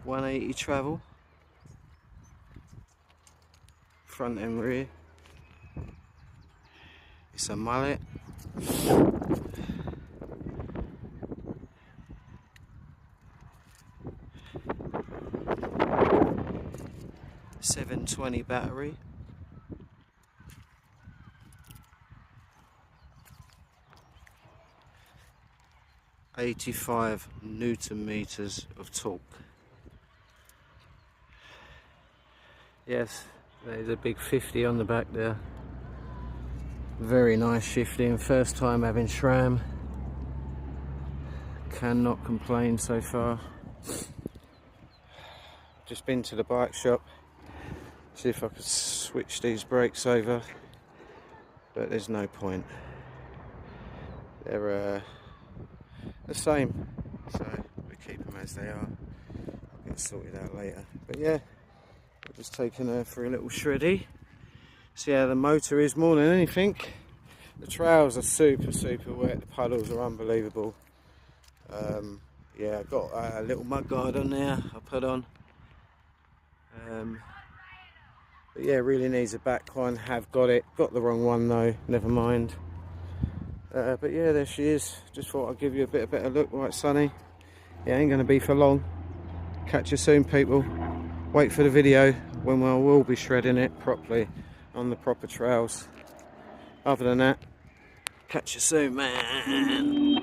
180 travel, front and rear. It's a mullet. .720 battery. .85 Newton meters of torque. Yes, there's a big 50 on the back there. Very nice shifting. First time having SRAM. Cannot complain so far. Just been to the bike shop. See if I could switch these brakes over, but there's no point. They're the same, so we keep them as they are. I'll get sorted out later. But yeah, we're just taking her for a little shreddy. See how the motor is more than anything. The trails are super wet. The puddles are unbelievable. Yeah, I've got a little mud guard on there I put on. But yeah, really needs a back one. Have got it. Got the wrong one though. Never mind. But yeah, there she is. Just thought I'd give you a bit of better look while it's sunny. It ain't going to be for long. Catch you soon, people. Wait for the video when I will be shredding it properly on the proper trails. Other than that, catch you soon, man.